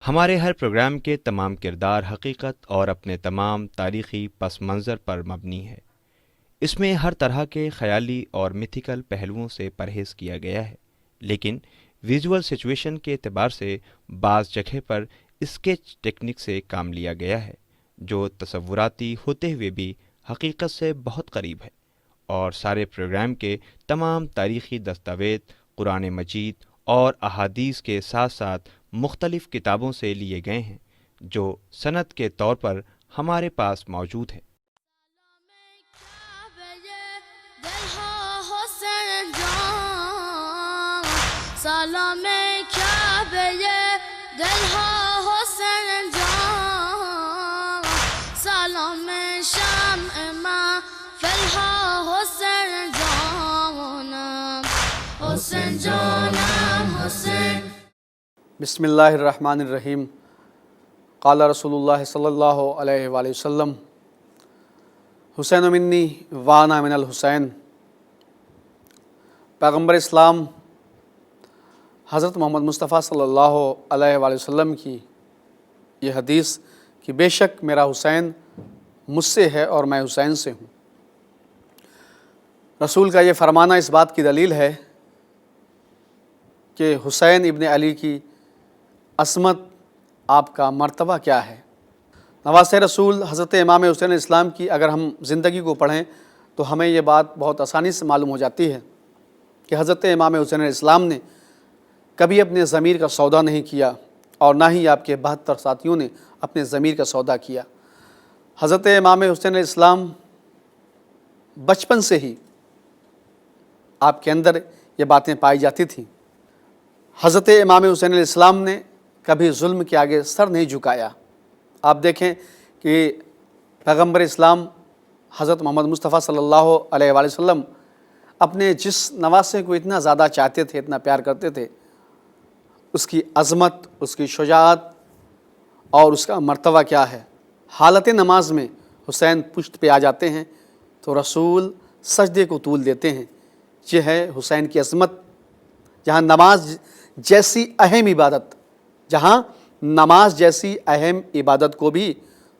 ہمارے ہر پروگرام کے تمام کردار حقیقت اور اپنے تمام تاریخی پس منظر پر مبنی ہے۔ اس میں ہر طرح کے خیالی اور میتھیکل پہلوؤں سے پرہیز کیا گیا ہے، لیکن ویژول سچویشن کے اعتبار سے بعض جگہ پر اسکیچ ٹیکنیک سے کام لیا گیا ہے، جو تصوراتی ہوتے ہوئے بھی حقیقت سے بہت قریب ہے، اور سارے پروگرام کے تمام تاریخی دستاویز قرآن مجید اور احادیث کے ساتھ ساتھ مختلف کتابوں سے لیے گئے ہیں، جو سند کے طور پر ہمارے پاس موجود ہے۔ سلام کعبه دلها حسین جان، سلام شمع محفلها حسین جانم، حسین جانم حسین۔ بسم اللہ الرحمن الرحیم۔ قال رسول اللہ صلی اللہ علیہ وآلہ وسلم، حسین منی وانا من الحسین۔ پیغمبر اسلام حضرت محمد مصطفیٰ صلی اللہ علیہ وآلہ وسلم کی یہ حدیث کہ بے شک میرا حسین مجھ سے ہے اور میں حسین سے ہوں، رسول کا یہ فرمانا اس بات کی دلیل ہے کہ حسین ابن علی کی عصمت، آپ کا مرتبہ کیا ہے۔ نواسۂ رسول حضرت امام حسین علیہ السلام کی اگر ہم زندگی کو پڑھیں تو ہمیں یہ بات بہت آسانی سے معلوم ہو جاتی ہے کہ حضرت امام حسین علیہ السلام نے کبھی اپنے ضمیر کا سودا نہیں کیا، اور نہ ہی آپ کے 72 ساتھیوں نے اپنے ضمیر کا سودا کیا۔ حضرت امام حسین علیہ السلام بچپن سے ہی آپ کے اندر یہ باتیں پائی جاتی تھیں۔ حضرت امام حسین علیہ السلام نے کبھی ظلم کے آگے سر نہیں جھکایا۔ آپ دیکھیں کہ پیغمبر اسلام حضرت محمد مصطفیٰ صلی اللہ علیہ وآلہ وسلم اپنے جس نواسے کو اتنا زیادہ چاہتے تھے، اتنا پیار کرتے تھے، اس کی عظمت، اس کی شجاعت اور اس کا مرتبہ کیا ہے۔ حالت نماز میں حسین پشت پہ آ جاتے ہیں تو رسول سجدے کو طول دیتے ہیں۔ یہ ہے حسین کی عظمت۔ جہاں نماز جیسی اہم عبادت کو بھی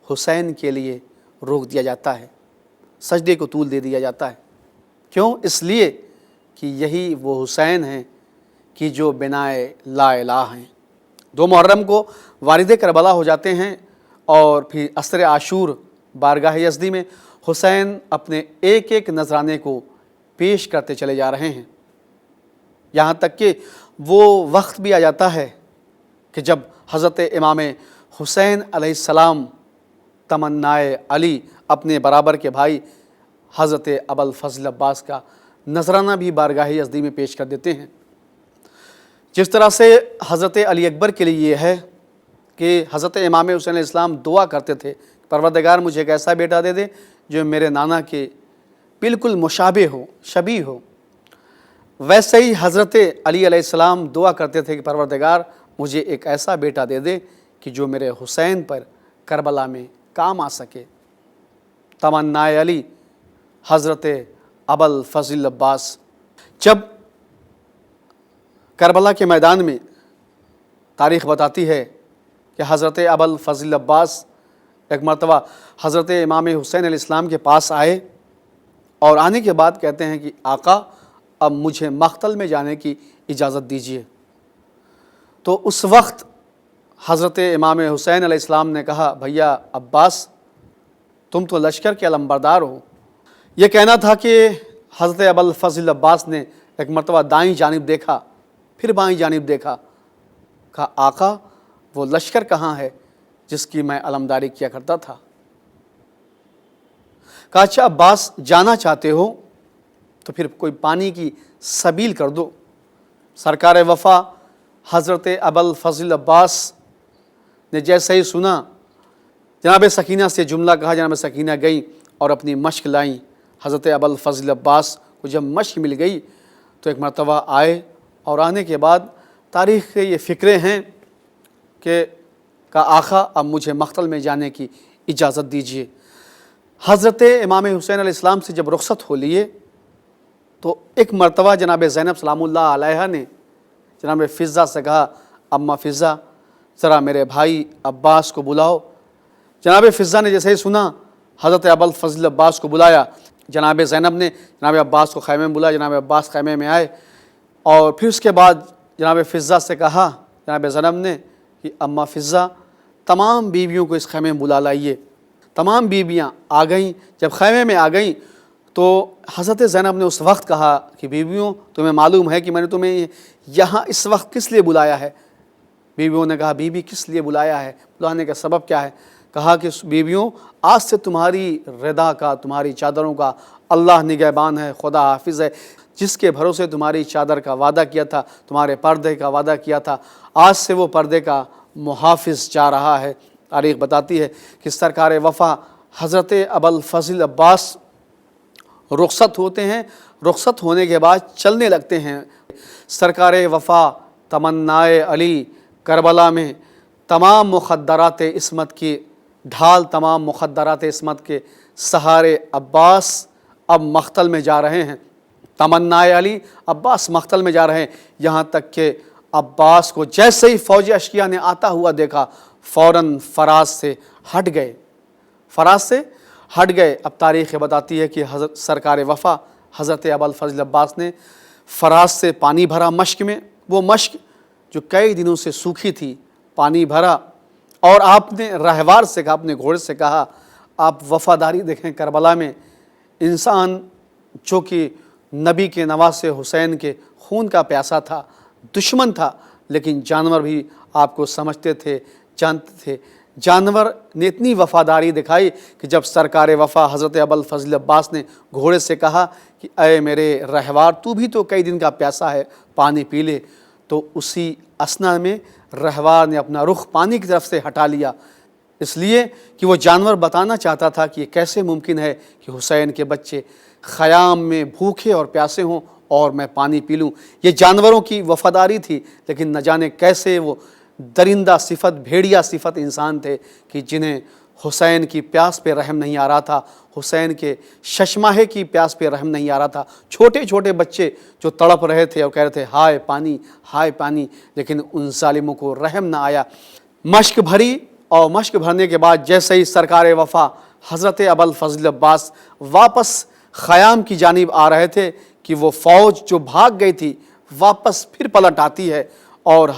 حسین کے لیے روک دیا جاتا ہے، سجدے کو طول دے دیا جاتا ہے۔ کیوں؟ اس لیے کہ یہی وہ حسین ہیں کہ جو بنائے لا الہ ہیں۔ 2 محرم کو والد کربلا ہو جاتے ہیں، اور پھر عصر عاشور بارگاہ یزدی میں حسین اپنے ایک ایک نذرانے کو پیش کرتے چلے جا رہے ہیں، یہاں تک کہ وہ وقت بھی آ جاتا ہے کہ جب حضرت امام حسین علیہ السلام تمنائے علی اپنے برابر کے بھائی حضرت ابوالفضل عباس کا نذرانہ بھی بارگاہ یزدی میں پیش کر دیتے ہیں۔ جس طرح سے حضرت علی اکبر کے لیے یہ ہے کہ حضرت امام حسین علیہ السلام دعا کرتے تھے، پروردگار مجھے ایک ایسا بیٹا دے دے جو میرے نانا کے بالکل مشابہ ہو، شبیہ ہو۔ ویسے ہی حضرت علی علیہ السلام دعا کرتے تھے کہ پروردگار مجھے ایک ایسا بیٹا دے دے کہ جو میرے حسین پر کربلا میں کام آ سکے۔ تمنائے علی حضرت ابوالفضل عباس۔ جب کربلا کے میدان میں تاریخ بتاتی ہے کہ حضرت ابوالفضل عباس ایک مرتبہ حضرت امام حسین علیہ السلام کے پاس آئے، اور آنے کے بعد کہتے ہیں کہ آقا اب مجھے مقتل میں جانے کی اجازت دیجیے۔ تو اس وقت حضرت امام حسین علیہ السلام نے کہا، بھیا عباس تم تو لشکر کے علمبردار ہو۔ یہ کہنا تھا کہ حضرت ابوالفضل عباس نے ایک مرتبہ دائیں جانب دیکھا، پھر بائیں جانب دیکھا، کہا آقا وہ لشکر کہاں ہے جس کی میں علمداری کیا کرتا تھا؟ کہا اچھا عباس جانا چاہتے ہو تو پھر کوئی پانی کی سبیل کر دو۔ سرکار وفا حضرت ابوالفضل عباس نے جیسے ہی سنا، جناب سکینہ سے جملہ کہا، جناب سکینہ گئی اور اپنی مشق لائیں۔ حضرت ابوالفضل عباس کو جب مشق مل گئی تو ایک مرتبہ آئے، اور آنے کے بعد تاریخ کے یہ فقرے ہیں کہ آقا اب مجھے مقتل میں جانے کی اجازت دیجیے۔ حضرت امام حسین علیہ السلام سے جب رخصت ہو لیے تو ایک مرتبہ جناب زینب سلام اللہ علیہا نے جناب فضہ سے کہا، اما فضہ ذرا میرے بھائی عباس کو بلاؤ۔ جناب فضہ نے جیسے ہی سنا حضرت ابوالفضل عباس کو بلایا، جناب زینب نے جناب عباس کو خیمے میں بلایا، جناب عباس خیمے میں آئے، اور پھر اس کے بعد جناب فضہ سے کہا جناب زینب نے کہ اماں فضہ تمام بیویوں کو اس خیمے میں بلا لائیے۔ تمام بیویاں آ گئیں۔ جب خیمے میں آ گئیں تو حضرت زینب نے اس وقت کہا کہ بیویوں تمہیں معلوم ہے کہ میں نے تمہیں یہاں اس وقت کس لیے بلایا ہے؟ بیویوں نے کہا بیوی کس لیے بلایا ہے، بلانے کا سبب کیا ہے؟ کہا کہ بیویوں آج سے تمہاری رضا کا، تمہاری چادروں کا اللہ نگہبان ہے، خدا حافظ ہے۔ جس کے بھروسے تمہاری چادر کا وعدہ کیا تھا، تمہارے پردے کا وعدہ کیا تھا، آج سے وہ پردے کا محافظ جا رہا ہے۔ تاریخ بتاتی ہے کہ سرکار وفا حضرت ابوالفضل عباس رخصت ہوتے ہیں، رخصت ہونے کے بعد چلنے لگتے ہیں۔ سرکار وفا تمنائے علی کربلا میں تمام مخدرات عصمت کی ڈھال، تمام مخدرات عصمت کے سہارے عباس اب مقتل میں جا رہے ہیں۔ تمنائے علی عباس مقتل میں جا رہے ہیں، یہاں تک کہ عباس کو جیسے ہی فوج اشقیاء نے آتا ہوا دیکھا فوراً فراز سے ہٹ گئے، فراز سے ہٹ گئے۔ اب تاریخ بتاتی ہے کہ حضرت سرکار وفا حضرت ابوالفضل عباس نے فراز سے پانی بھرا مشک میں، وہ مشک جو کئی دنوں سے سوکھی تھی، پانی بھرا، اور آپ نے رہوار سے کہا، اپنے گھوڑے سے کہا آپ وفاداری دیکھیں کربلا میں، انسان جو کہ نبی کے نواسے حسین کے خون کا پیاسا تھا، دشمن تھا، لیکن جانور بھی آپ کو سمجھتے تھے، جانتے تھے۔ جانور نے اتنی وفاداری دکھائی کہ جب سرکار وفا حضرت ابوالفضل عباس نے گھوڑے سے کہا کہ اے میرے رہوار تو بھی تو کئی دن کا پیاسا ہے، پانی پی لے، تو اسی اثنا میں رہوار نے اپنا رخ پانی کی طرف سے ہٹا لیا، اس لیے کہ وہ جانور بتانا چاہتا تھا کہ یہ کیسے ممکن ہے کہ حسین کے بچے خیام میں بھوکے اور پیاسے ہوں اور میں پانی پی لوں۔ یہ جانوروں کی وفاداری تھی، لیکن نہ جانے کیسے وہ درندہ صفت، بھیڑیا صفت انسان تھے کہ جنہیں حسین کی پیاس پہ رحم نہیں آ رہا تھا، حسین کے ششماہے کی پیاس پہ رحم نہیں آ رہا تھا۔ چھوٹے چھوٹے بچے جو تڑپ رہے تھے اور کہہ رہے تھے ہائے پانی، ہائے پانی، لیکن ان ظالموں کو رحم نہ آیا۔ مشک بھری، اور مشک بھرنے کے بعد جیسے ہی سرکار وفا حضرت ابوالفضل عباس واپس خیام کی جانب آ رہے تھے کہ وہ فوج جو بھاگ گئی تھی واپس پھر پلٹ آتی ہے اور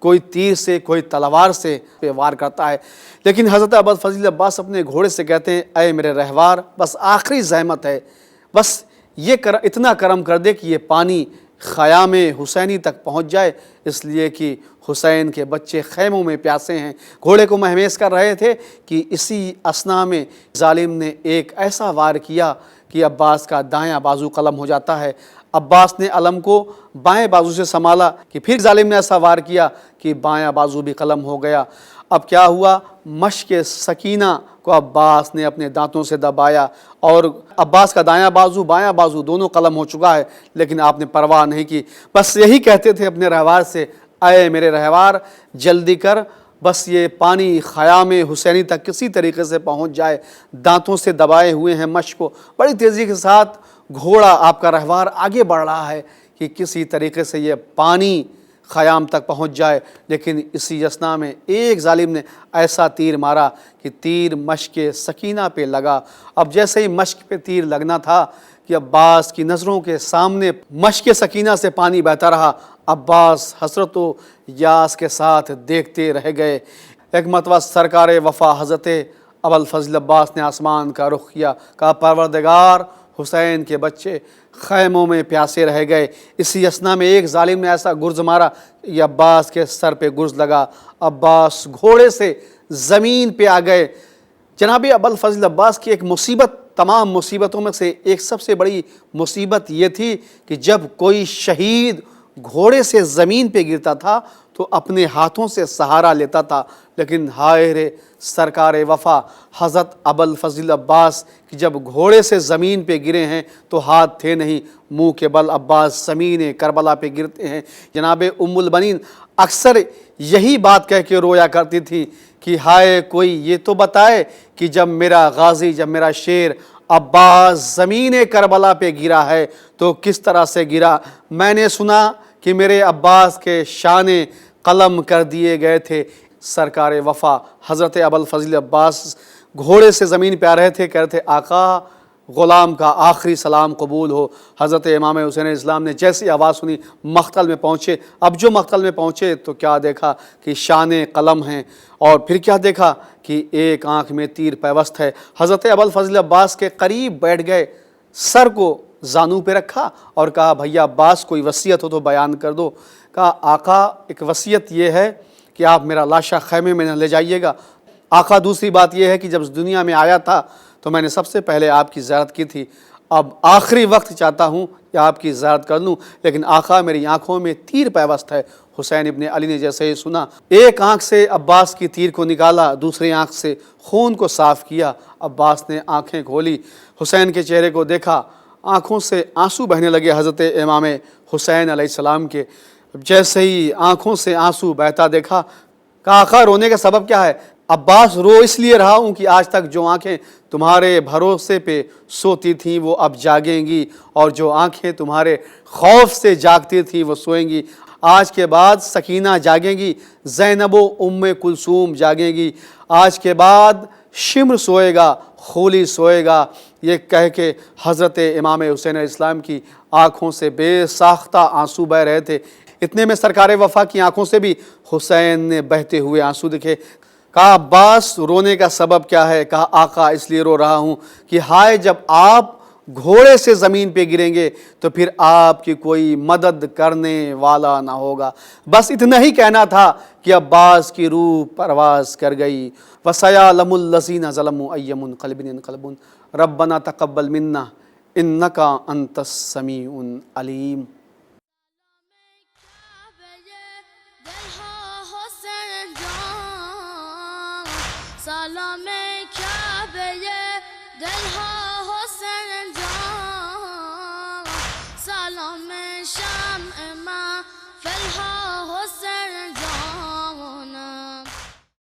کوئی تیر سے، کوئی تلوار سے وار کرتا ہے، لیکن حضرت ابوالفضل عباس اپنے گھوڑے سے کہتے ہیں اے میرے رہوار بس آخری زحمت ہے، بس یہ اتنا کرم کر دے کہ یہ پانی خیام حسینی تک پہنچ جائے، اس لیے کہ حسین کے بچے خیموں میں پیاسے ہیں۔ گھوڑے کو مہمیز کر رہے تھے کہ اسی اثنا میں ظالم نے ایک ایسا وار کیا کہ عباس کا دایاں بازو قلم ہو جاتا ہے۔ عباس نے علم کو بائیں بازو سے سنبھالا کہ پھر ظالم نے ایسا وار کیا کہ بایاں بازو بھی قلم ہو گیا۔ اب کیا ہوا، مشک سکینہ کو عباس نے اپنے دانتوں سے دبایا اور عباس کا دایاں بازو بایاں بازو دونوں قلم ہو چکا ہے، لیکن آپ نے پرواہ نہیں کی، بس یہی کہتے تھے اپنے رہوار سے اے میرے رہوار جلدی کر، بس یہ پانی خیام حسینی تک کسی طریقے سے پہنچ جائے۔ دانتوں سے دبائے ہوئے ہیں مشک کو، بڑی تیزی کے ساتھ گھوڑا آپ کا رہوار آگے بڑھ رہا ہے کہ کسی طریقے سے یہ پانی خیام تک پہنچ جائے، لیکن اسی اثنا میں ایک ظالم نے ایسا تیر مارا کہ تیر مشک سکینہ پہ لگا۔ اب جیسے ہی مشک پہ تیر لگنا تھا کہ عباس کی نظروں کے سامنے مشک سکینہ سے پانی بہتا رہا، عباس حسرت و یاس کے ساتھ دیکھتے رہ گئے۔ ایک مرتبہ سرکار وفا حضرت ابوالفضل عباس نے آسمان کا رخ کیا، کہا پروردگار حسین کے بچے خیموں میں پیاسے رہ گئے۔ اسی اثنا میں ایک ظالم نے ایسا گرز مارا یہ عباس کے سر پہ گرز لگا، عباس گھوڑے سے زمین پہ آ گئے۔ جناب ابوالفضل عباس کی ایک مصیبت، تمام مصیبتوں میں سے ایک سب سے بڑی مصیبت یہ تھی کہ جب کوئی شہید گھوڑے سے زمین پہ گرتا تھا تو اپنے ہاتھوں سے سہارا لیتا تھا، لیکن ہائے رے سرکار وفا حضرت ابوالفضل عباس کہ جب گھوڑے سے زمین پہ گرے ہیں تو ہاتھ تھے نہیں، منہ کے بل عباس زمین کربلا پہ گرتے ہیں۔ جناب ام البنین اکثر یہی بات کہہ کے رویا کرتی تھی کہ ہائے کوئی یہ تو بتائے کہ جب میرا غازی، جب میرا شیر عباس زمین کربلا پہ گرا ہے تو کس طرح سے گرا؟ میں نے سنا کہ میرے عباس کے شانے قلم کر دیے گئے تھے، سرکار وفا حضرت ابوالفضل عباس گھوڑے سے زمین پہ آ رہے تھے، کہہ رہے تھے آقا غلام کا آخری سلام قبول ہو۔ حضرت امام حسین علیہ السلام نے جیسی آواز سنی مقتل میں پہنچے۔ اب جو مقتل میں پہنچے تو کیا دیکھا کہ شان قلم ہیں، اور پھر کیا دیکھا کہ ایک آنکھ میں تیر پیوست ہے۔ حضرت ابوالفضل عباس کے قریب بیٹھ گئے، سر کو زانو پہ رکھا اور کہا بھیا عباس کوئی وصیت ہو تو بیان کر دو۔ کہا آقا ایک وصیت یہ ہے کہ آپ میرا لاشا خیمے میں نہ لے جائیے گا۔ آقا دوسری بات یہ ہے کہ جب اس دنیا میں آیا تھا تو میں نے سب سے پہلے آپ کی زیارت کی تھی، اب آخری وقت چاہتا ہوں کہ آپ کی زیارت کر لوں، لیکن آقا میری آنکھوں میں تیر پیوست ہے۔ حسین ابن علی نے جیسے ہی سنا، ایک آنکھ سے عباس کی تیر کو نکالا، دوسری آنکھ سے خون کو صاف کیا۔ عباس نے آنکھیں کھولی، حسین کے چہرے کو دیکھا، آنکھوں سے آنسو بہنے لگے حضرت امام حسین علیہ السلام کے۔ جیسے ہی آنکھوں سے آنسو بہتا دیکھا، کہا آقا رونے کا سبب کیا ہے؟ عباس رو اس لیے رہا ہوں کہ آج تک جو آنکھیں تمہارے بھروسے پہ سوتی تھیں وہ اب جاگیں گی، اور جو آنکھیں تمہارے خوف سے جاگتی تھیں وہ سوئیں گی۔ آج کے بعد سکینہ جاگیں گی، زینب و ام کلثوم جاگیں گی، آج کے بعد شمر سوئے گا، خولی سوئے گا۔ یہ کہہ کے حضرت امام حسین علیہ السلام کی آنکھوں سے بے ساختہ آنسو بہہ رہے تھے۔ اتنے میں سرکار وفا کی آنکھوں سے بھی حسین نے بہتے ہوئے آنسو دکھے۔ کہا عباس رونے کا سبب کیا ہے؟ کہا آقا اس لیے رو رہا ہوں کہ ہائے جب آپ گھوڑے سے زمین پہ گریں گے تو پھر آپ کی کوئی مدد کرنے والا نہ ہوگا۔ بس اتنا ہی کہنا تھا کہ عباس کی روح پرواز کر گئی۔ وَسَيَعْلَمُ الَّذِينَ ظَلَمُوا أَيَّ مُنقَلِبٍ يَنقَلِبُونَ رَبَّنَا تَقَبَّلْ مِنَّا إِنَّكَ أَنْتَ السَّمِيعُ الْعَلِيمُ۔ سلام کعبه دلها